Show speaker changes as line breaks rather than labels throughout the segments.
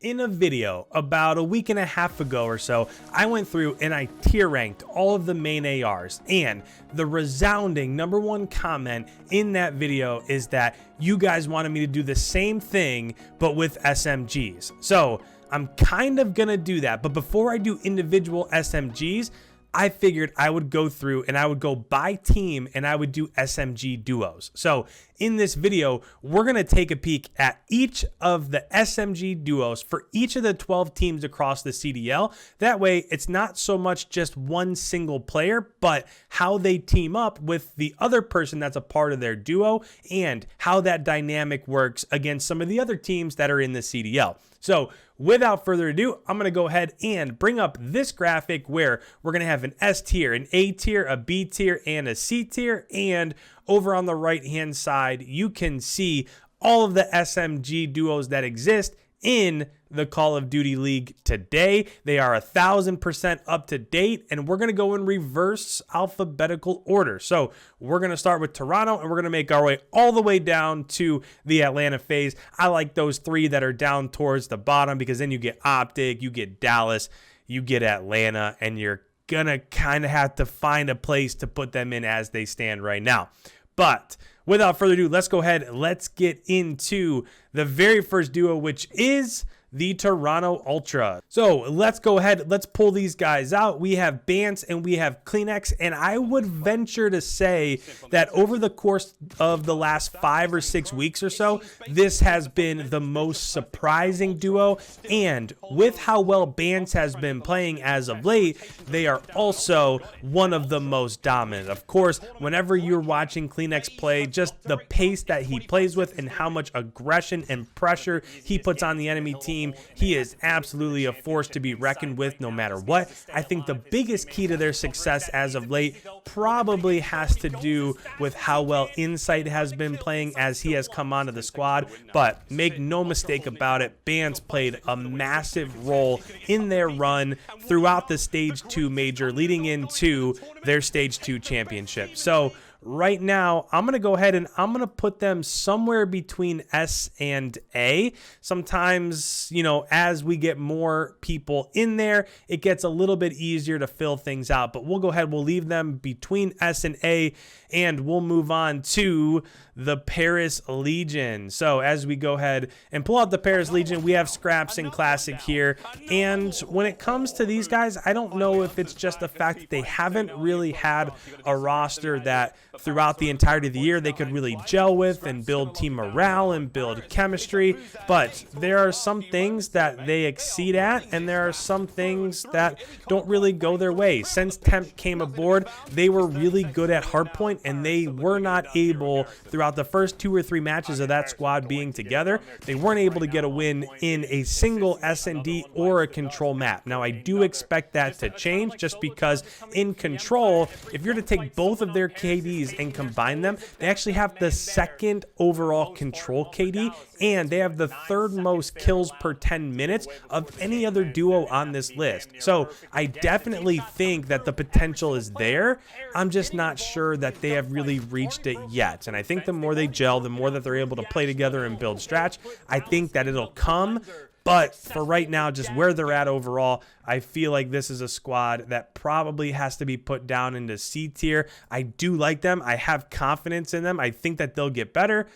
In a video about a week and a half ago or so, I went through and I tier ranked all of the main ARs, and the resounding #1 comment in that video is that you guys wanted me to do the same thing but with SMGs. So I'm kind of gonna do that, but before I do individual SMGs, I figured I would go through and I would go by team and I would do SMG duos. So in this video, we're going to take a peek at each of the SMG duos for each of the 12 teams across the CDL. That way, it's not so much just one single player, but how they team up with the other person that's a part of their duo and how that dynamic works against some of the other teams that are in the CDL. So without further ado, I'm going to go ahead and bring up this graphic where we're going to have an S tier, an A tier, a B tier, and a C tier. And over on the right-hand side, you can see all of the SMG duos that exist in the Call of Duty League today. They are 1000% up to date, and we're going to go in reverse alphabetical order. So we're going to start with Toronto, and we're going to make our way all the way down to the Atlanta FaZe. I like those three that are down towards the bottom because then you get OpTic, you get Dallas, you get Atlanta, and you're going to kind of have to find a place to put them in as they stand right now. But without further ado, let's go ahead. Let's get into the very first duo, which is the Toronto Ultra. So let's go ahead. Let's pull these guys out. We have Bance and we have Kleenex. And I would venture to say that over the course of the last 5 or 6 weeks or so, this has been the most surprising duo. And with how well Bance has been playing as of late, they are also one of the most dominant. Of course, whenever you're watching Kleenex play, just the pace that he plays with and how much aggression and pressure he puts on the enemy team, he is absolutely a force to be reckoned with no matter what. I think the biggest key to their success as of late probably has to do with how well Insight has been playing as he has come onto the squad. But make no mistake about it, Bance played a massive role in their run throughout the Stage 2 major leading into their Stage 2 championship. So right now, I'm going to go ahead and I'm going to put them somewhere between S and A. Sometimes, you know, as we get more people in there, it gets a little bit easier to fill things out. But we'll go ahead, we'll leave them between S and A, and we'll move on to the Paris Legion. So as we go ahead and pull out the Paris Legion, we have Scraps and Classic here. And when it comes to these guys, I don't know if it's just the fact that they haven't really had a roster that throughout the entirety of the year they could really gel with and build team morale and build chemistry. But there are some things that they exceed at, and there are some things that don't really go their way. Since Temp came aboard, they were really good at hardpoint, and they were not able, throughout the first 2 or 3 matches of that squad being together, they weren't able to get a win in a single S&D or a control map. Now, I do expect that to change, just because in control, if you're to take both of their KDs and combine them, they actually have the 2nd overall control KD, and they have the 3rd most kills per 10 minutes of any other duo on this list. So I definitely think that the potential is there. I'm just not sure that they have really reached it yet. And I think the more they gel, the more that they're able to play together and build strats, I think that it'll come. But for right now, just where they're at overall, I feel like this is a squad that probably has to be put down into C tier. I do like them. I have confidence in them. I think that they'll get better.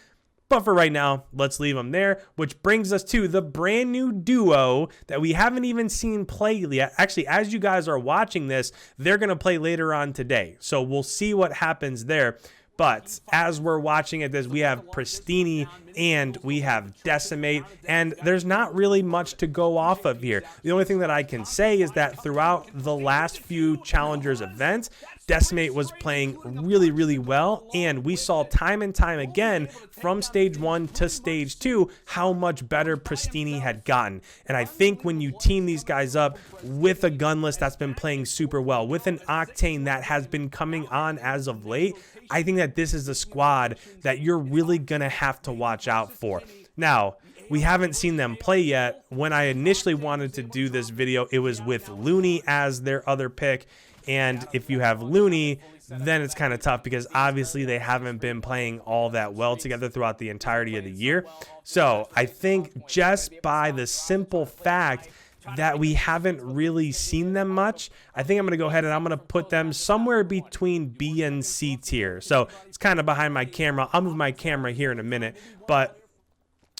But for right now, let's leave them there, which brings us to the brand new duo that we haven't even seen play yet. Actually, as you guys are watching this, they're going to play later on today. So we'll see what happens there. But as we're watching it, we have Pristini and we have Decimate, and there's not really much to go off of here. The only thing that I can say is that throughout the last few Challengers events, Decimate was playing really, really well, and we saw time and time again from Stage 1 to Stage 2 how much better Pristini had gotten. And I think when you team these guys up with a gunless that's been playing super well, with an Octane that has been coming on as of late, I think that this is a squad that you're really going to have to watch out for. Now, we haven't seen them play yet. When I initially wanted to do this video, it was with Looney as their other pick. And if you have Looney, then it's kind of tough because obviously they haven't been playing all that well together throughout the entirety of the year. So I think just by the simple fact that we haven't really seen them much, I think I'm going to go ahead and I'm going to put them somewhere between B and C tier. So it's kind of behind my camera. I'll move my camera here in a minute, but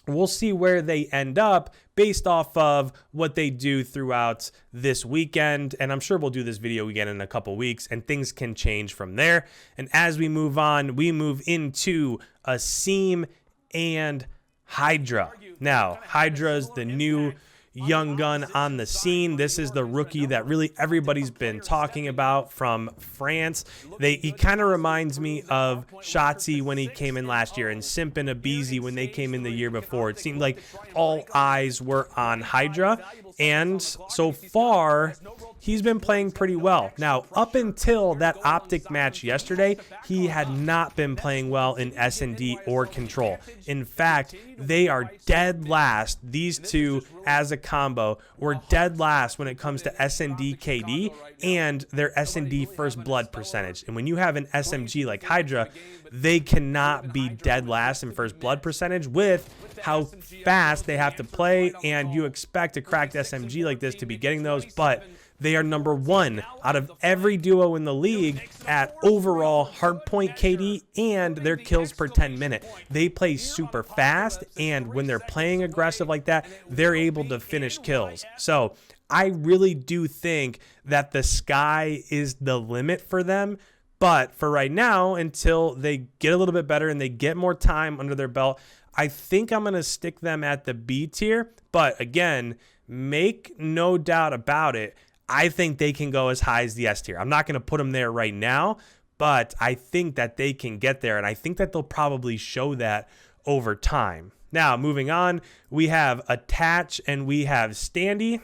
we'll see where they end up based off of what they do throughout this weekend. And I'm sure we'll do this video again in a couple weeks and things can change from there. And as we move on, we move into Asim and Hydra. Now, Hydra is the new young gun on the scene. This is the rookie that really everybody's been talking about from France. He kind of reminds me of Shotzi when he came in last year and Simp and Abizi when they came in the year before. It seemed like all eyes were on Hydra, and so far he's been playing pretty well. Now, up until that OpTic match yesterday, he had not been playing well in S&D or Control. In fact, they are dead last. These two as a combo were dead last when it comes to S&D KD and their S&D first blood percentage. And when you have an SMG like Hydra, they cannot be dead last in first blood percentage with how fast they have to play, and you expect a cracked SMG like this to be getting those, but they are number one out of every duo in the league at overall hardpoint KD and their kills per 10 minute. They play super fast, and when they're playing aggressive like that, they're able to finish kills. So I really do think that the sky is the limit for them. But for right now, until they get a little bit better and they get more time under their belt, I think I'm going to stick them at the B tier. But again, make no doubt about it, I think they can go as high as the S tier. I'm not going to put them there right now, but I think that they can get there, and I think that they'll probably show that over time. Now, moving on, we have Attach and we have Standy.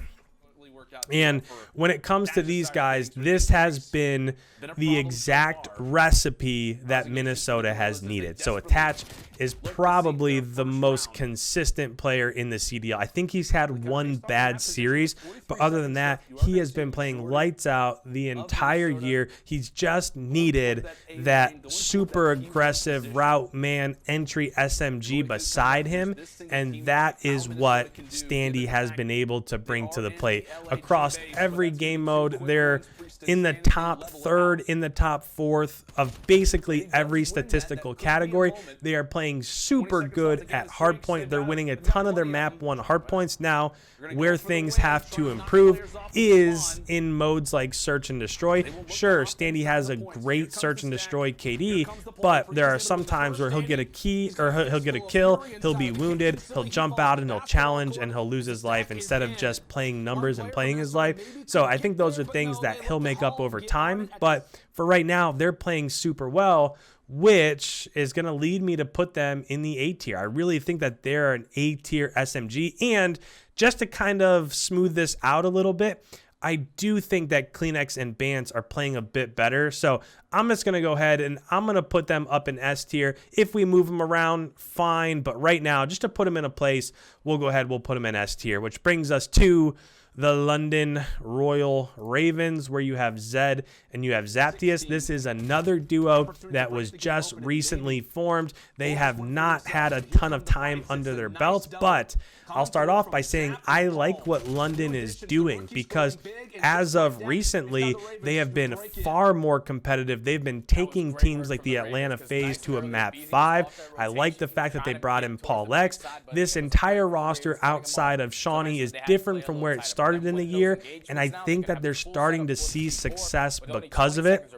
And when it comes to these guys, this has been the exact recipe that Minnesota has needed. So Attach is probably the most consistent player in the CDL. I think he's had one bad series, but other than that, he has been playing lights out the entire year. He's just needed that super aggressive route man entry SMG beside him, and that is what Standy has been able to bring to the plate. Across every game mode, they're in the top third, in the top fourth of basically every statistical category. They are playing super good at hardpoint. They're winning a ton of their map 1 hardpoints. Now, where things have to improve is in modes like Search and Destroy. Sure, Standy has a great Search and Destroy KD, but there are some times where he'll get a key or he'll get a kill, he'll be wounded, he'll jump out and he'll challenge and he'll lose his life instead of just playing numbers and playing his life. So I think those are things that he'll make up over time, but for right now, they're playing super well, which is going to lead me to put them in the A tier. I really think that they're an A tier SMG, and just to kind of smooth this out a little bit, I do think that Kleenex and Bance are playing a bit better. So I'm just going to go ahead and I'm going to put them up in S tier. If we move them around, fine. But right now, just to put them in a place, we'll go ahead, we'll put them in S tier, which brings us to the London Royal Ravens, where you have Zed and you have Zaptius. This is another duo that was just recently formed. They have not had a ton of time under their belts, but I'll start off by saying I like what London is doing, because as of recently, they have been far more competitive. They've been taking teams like the Atlanta FaZe to a map 5. I like the fact that they brought in Paul X. This entire roster outside of Shawnee is different from where it started in the year, and I think that they're starting to see success because of it.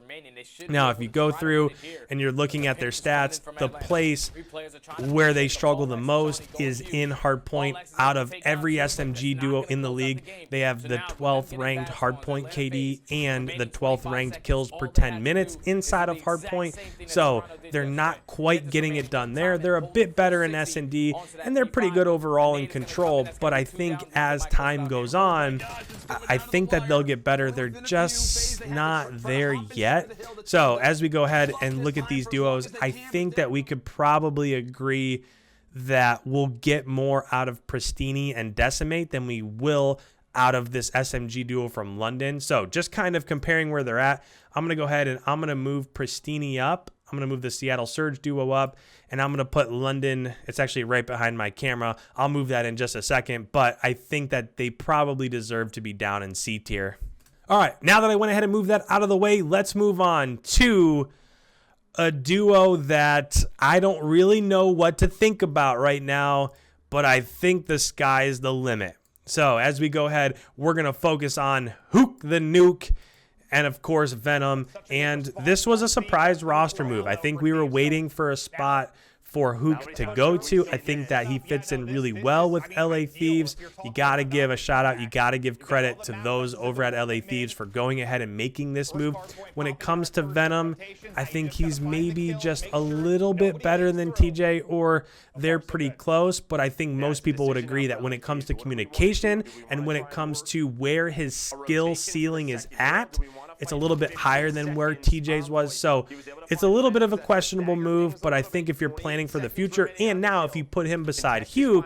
Now, if you go through and you're looking at their stats, the place where they struggle the most is in hardpoint. Out of every SMG duo in the league, they have the 12th ranked hardpoint KD and the 12th ranked kills per 10 minutes inside of hardpoint. So they're not quite getting it done there. They're a bit better in S&D, and they're pretty good overall in Control. But I think as time goes on, I think that they'll get better. They're just not there yet. So as we go ahead and look at these duos, I think that we could probably agree that we'll get more out of Pristini and Decimate than we will out of this SMG duo from London. So just kind of comparing where they're at, I'm going to go ahead and I'm going to move Pristini up. I'm going to move the Seattle Surge duo up, and I'm going to put London. It's actually right behind my camera. I'll move that in just a second, but I think that they probably deserve to be down in C tier. All right, now that I went ahead and moved that out of the way, let's move on to a duo that I don't really know what to think about right now, but I think the sky's the limit. So as we go ahead, we're going to focus on Hook the Nuke and, of course, Venom. And this was a surprise roster move. I think we were waiting for a spot for Hook to go to. I think that he fits in really well with LA Thieves. You got to give a shout out. You got to give credit to those over at LA Thieves for going ahead and making this move. When it comes to Venom, I think he's maybe just a little bit better than TJ, or they're pretty close, but I think most people would agree that when it comes to communication and when it comes to where his skill ceiling is at, it's a little bit higher than where TJ's was. So it's a little bit of a questionable move, but I think if you're planning for the future, and now if you put him beside Hugh,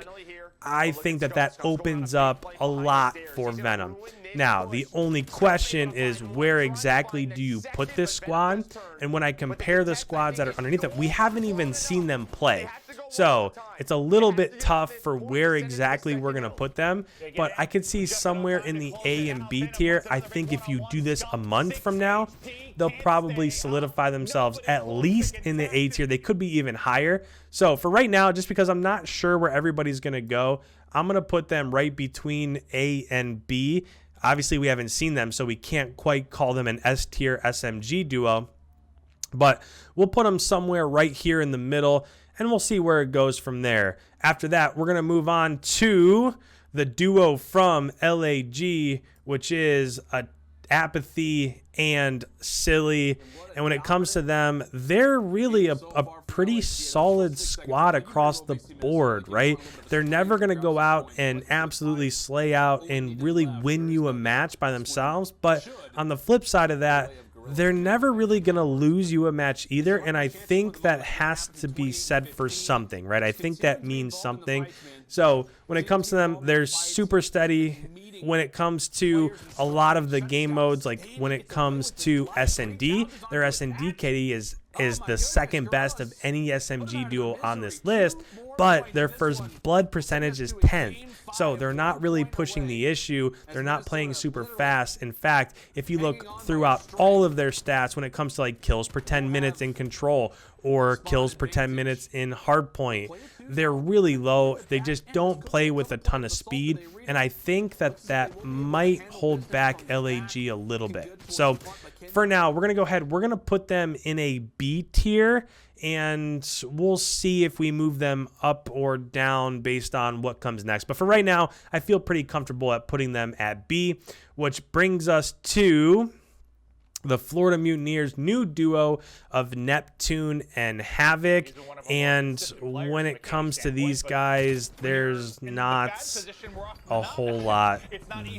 I think that that opens up a lot for Venom. Now, the only question is, where exactly do you put this squad? And when I compare the squads that are underneath it, we haven't even seen them play. So it's a little bit tough for where exactly we're going to put them, but I could see somewhere in the A and B tier. I think if you do this a month from now, they'll probably solidify themselves at least in the A tier. They could be even higher. So for right now, just because I'm not sure where everybody's going to go, I'm going to put them right between A and B. Obviously, we haven't seen them, so we can't quite call them an S tier SMG duo, but we'll put them somewhere right here in the middle, and we'll see where it goes from there. After that, we're going to move on to the duo from LAG, which is Apathy and Silly. And when it comes to them, they're really a pretty solid squad across the board, right? They're never going to go out and absolutely slay out and really win you a match by themselves. But on the flip side of that, they're never really going to lose you a match either, and I think that has to be said for something, right? I think that means something. So when it comes to them, they're super steady. When it comes to a lot of the game modes, like when it comes to S&D, their S&D KD is the second best of any SMG duo on this list, but their first blood percentage is 10th. So they're not really pushing the issue. They're not playing super fast. In fact, if you look throughout all of their stats when it comes to like kills per 10 minutes in control or kills per 10 minutes in hardpoint, they're really low. They just don't play with a ton of speed, and I think that that might hold back LAG a little bit. So for now, we're going to go ahead. We're going to put them in a B tier, and we'll see if we move them up or down based on what comes next. But for right now, I feel pretty comfortable at putting them at B, which brings us to the Florida Mutineers new duo of Neptune and Havoc. And when it comes to these guys, there's not a whole lot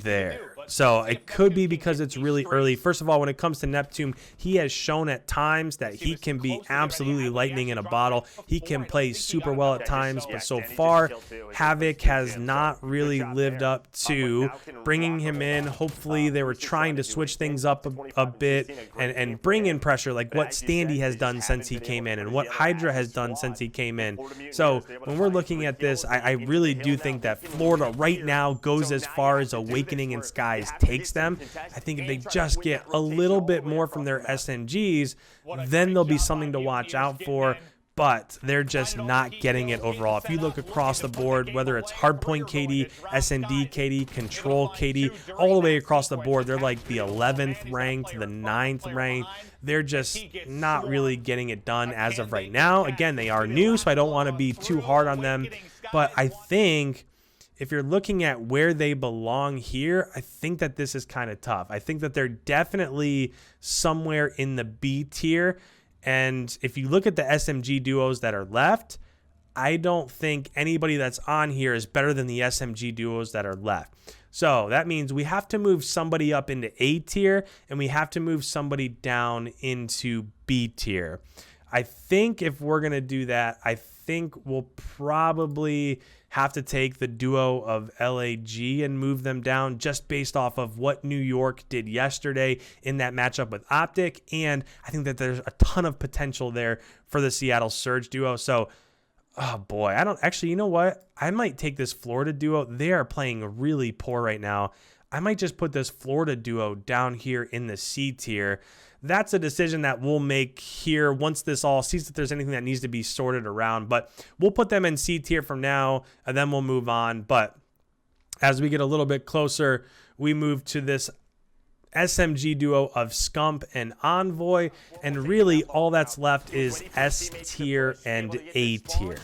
there. So it could be because it's really early. First of all, when it comes to Neptune, he has shown at times that he can be absolutely lightning in a bottle. He can play super well at times, but so far, Havoc has not really lived up to bringing him in. Hopefully, they were trying to switch things up a bit and bring in pressure like what Standy has done since he came in and what Hydra has done since he came in. So when we're looking at this, I really do think that Florida right now goes as far as Awakening and Skies takes them. I think if they just get a little bit more from their SMGs, then there'll be something to watch out for. But they're just not getting it overall. If you look across the board, whether it's hardpoint KD, SND KD, control KD, all the way across the board, they're like the 11th ranked, the 9th ranked. They're just not really getting it done as of right now. Again, they are new, so I don't want to be too hard on them. But I think if you're looking at where they belong here, I think that this is kind of tough. I think that they're definitely somewhere in the B tier. And if you look at the SMG duos that are left, I don't think anybody that's on here is better than the SMG duos that are left. So that means we have to move somebody up into A tier and we have to move somebody down into B tier. I think if we're going to do that, I think we'll probably have to take the duo of LAG and move them down just based off of what New York did yesterday in that matchup with OpTic. And I think that there's a ton of potential there for the Seattle Surge duo. So, oh boy, I don't actually, you know what? I might take this Florida duo. They are playing really poor right now. I might just put this Florida duo down here in the C tier. That's a decision that we'll make here once this all sees if there's anything that needs to be sorted around. But we'll put them in C tier from now, and then we'll move on. But as we get a little bit closer, we move to this SMG duo of Scump and Envoy, and really all that's left is S tier and A tier.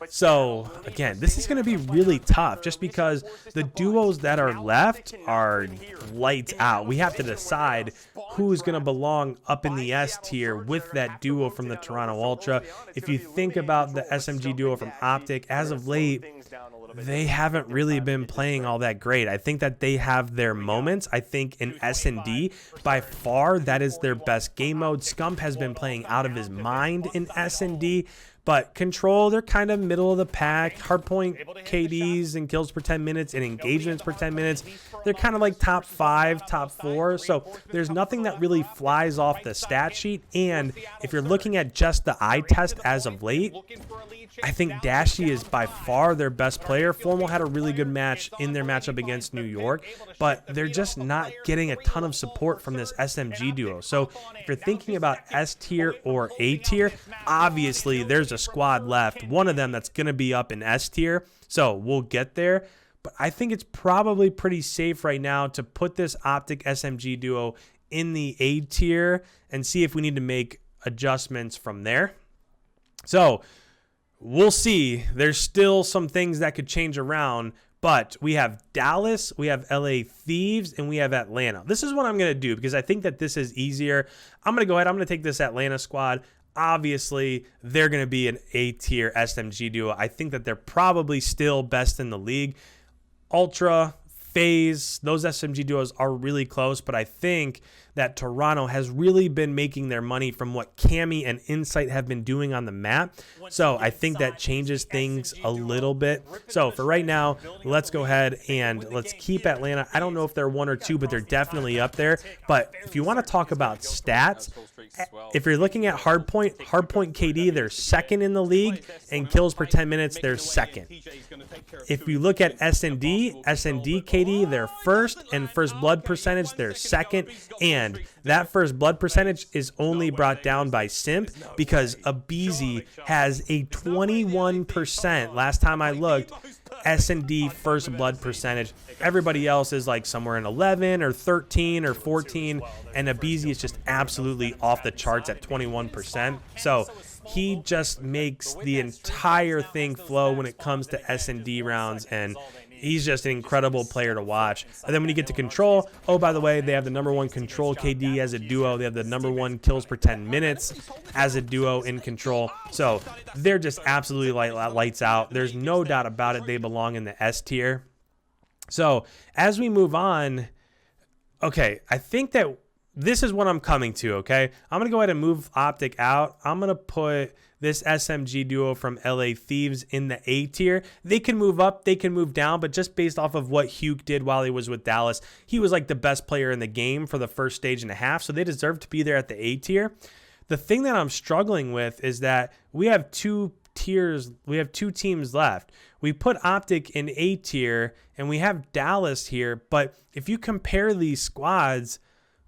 So again, this is going to be really tough just because the duos that are left are lights out. We have to decide who's going to belong up in the S tier with that duo from the Toronto Ultra. If you think about the SMG duo from OpTic, as of late, they haven't really been playing all that great. I think that they have their moments. I think in S&D, by far, that is their best game mode. Scump has been playing out of his mind in S&D. But Control, they're kind of middle of the pack. Hardpoint KDs and kills per 10 minutes and engagements per 10 minutes. They're kind of like top 5, top 4. So there's nothing that really flies off the stat sheet. And if you're looking at just the eye test as of late, I think Dashy is by far their best player. Formal had a really good match in their matchup against New York, but they're just not getting a ton of support from this SMG duo. So if you're thinking about S tier or A tier, obviously there's a squad left, one of them that's going to be up in S tier. So we'll get there. But I think it's probably pretty safe right now to put this OpTic SMG duo in the A tier and see if we need to make adjustments from there. So we'll see. There's still some things that could change around, but we have Dallas, we have LA Thieves, and we have Atlanta. This is what I'm going to do because I think that this is easier. I'm going to go ahead. I'm going to take this Atlanta squad. Obviously, they're going to be an A-tier SMG duo. I think that they're probably still best in the league. Ultra, FaZe, those SMG duos are really close, but I think that Toronto has really been making their money from what Cammy and Insight have been doing on the map. So I think that changes things a little bit. So for right now, let's go ahead and let's keep Atlanta. I don't know if they're 1 or 2, but they're definitely up there. But if you want to talk about stats, if you're looking at hardpoint KD, they're second in the league, and kills per 10 minutes, they're second. If you look at S&D KD, they're first, and first blood percentage, they're second, and that first blood percentage is only brought down by Simp because Abizi has a 21%, last time I looked, S&D first blood percentage. Everybody else is like somewhere in 11 or 13 or 14, and Abizi is just absolutely off the charts at 21%. So he just makes the entire thing flow when it comes to S&D rounds, and he's just an incredible player to watch. And then when you get to Control, oh, by the way, they have the #1 Control KD as a duo. They have the #1 kills per 10 minutes as a duo in Control. So they're just absolutely lights out. There's no doubt about it. They belong in the S tier. So as we move on, okay, I think that this is what I'm coming to, okay? I'm going to go ahead and move OpTic out. I'm going to put this SMG duo from LA Thieves in the A tier. They can move up, they can move down, but just based off of what Hugh did while he was with Dallas, he was like the best player in the game for the first stage and a half, so they deserve to be there at the A tier. The thing that I'm struggling with is that we have two teams left. We put OpTic in A tier, and we have Dallas here, but if you compare these squads,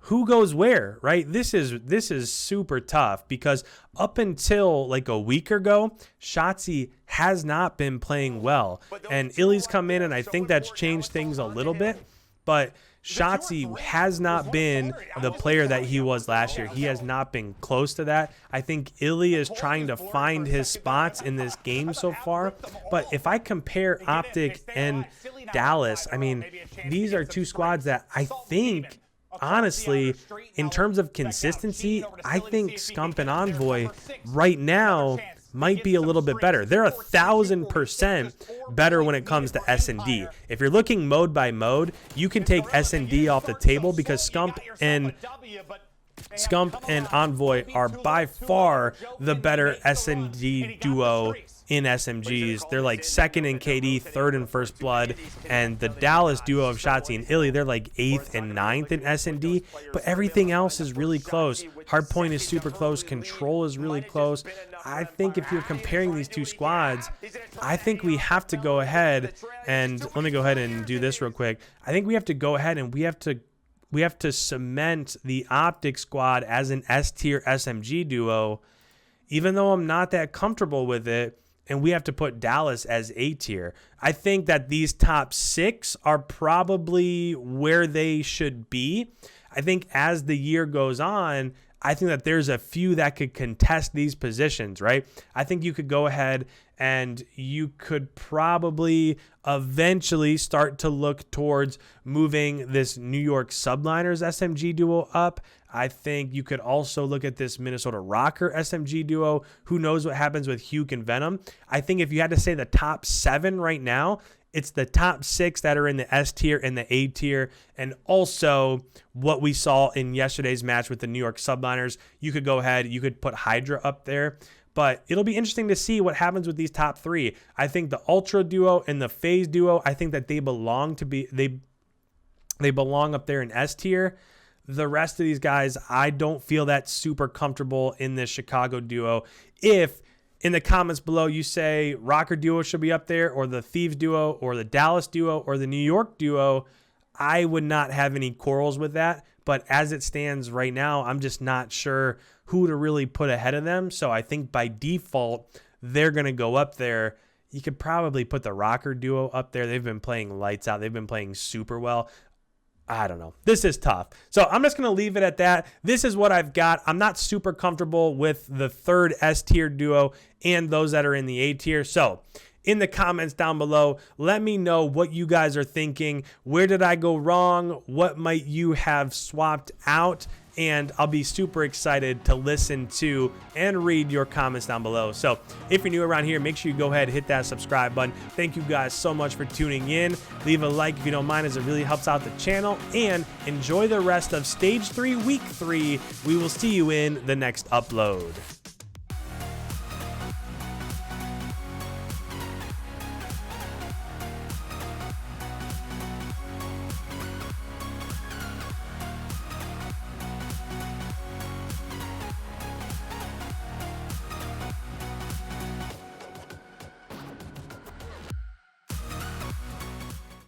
who goes where, right? This is super tough because up until like a week ago, Shotzzy has not been playing well. And Illy's come in, and I think that's changed things a little bit. But Shotzzy has not been the player that he was last year. He has not been close to that. I think Illy is trying to find his spots in this game so far. But if I compare OpTic and Dallas, I mean, these are two squads that I think, honestly, in terms of consistency, I think Scump and Envoy right now might be a little bit better. They're 1,000% better when it comes to S&D. If you're looking mode by mode, you can take S&D off the table because Scump and Envoy are by far the better S&D duo in SMGs. They're like second in KD, third in First Blood, and the Dallas duo of Shotzzy and Illy, they're like 8th and 9th in S&D, but everything else is really close. Hardpoint is super close. Control is really close. I think if you're comparing these two squads, I think we have to go ahead and let me go ahead and do this real quick. I think we have to go ahead and we have to cement the OpTic squad as an S tier SMG duo, even though I'm not that comfortable with it. And we have to put Dallas as A tier. I think that these top 6 are probably where they should be. I think as the year goes on, I think that there's a few that could contest these positions, right? I think you could go ahead and you could probably eventually start to look towards moving this New York Subliners SMG duo up. I think you could also look at this Minnesota ROKKR SMG duo. Who knows what happens with Huke and Venom? I think if you had to say the top 7 right now, it's the top 6 that are in the S tier and the A tier, and also what we saw in yesterday's match with the New York Subliners. You could go ahead, you could put Hydra up there, but it'll be interesting to see what happens with these top 3. I think the Ultra duo and the FaZe duo, I think that they belong to be they belong up there in S tier. The rest of these guys, I don't feel that super comfortable in this Chicago duo. If in the comments below you say ROKKR duo should be up there, or the Thieves duo, or the Dallas duo, or the New York duo, I would not have any quarrels with that. But as it stands right now, I'm just not sure who to really put ahead of them. So I think by default, they're going to go up there. You could probably put the ROKKR duo up there. They've been playing lights out. They've been playing super well. I don't know. This is tough. So I'm just going to leave it at that. This is what I've got. I'm not super comfortable with the third S tier duo and those that are in the A tier. So in the comments down below, let me know what you guys are thinking. Where did I go wrong? What might you have swapped out? And I'll be super excited to listen to and read your comments down below. So if you're new around here, make sure you go ahead and hit that subscribe button. Thank you guys so much for tuning in. Leave a like if you don't mind, as it really helps out the channel. And enjoy the rest of Stage 3, Week 3. We will see you in the next upload.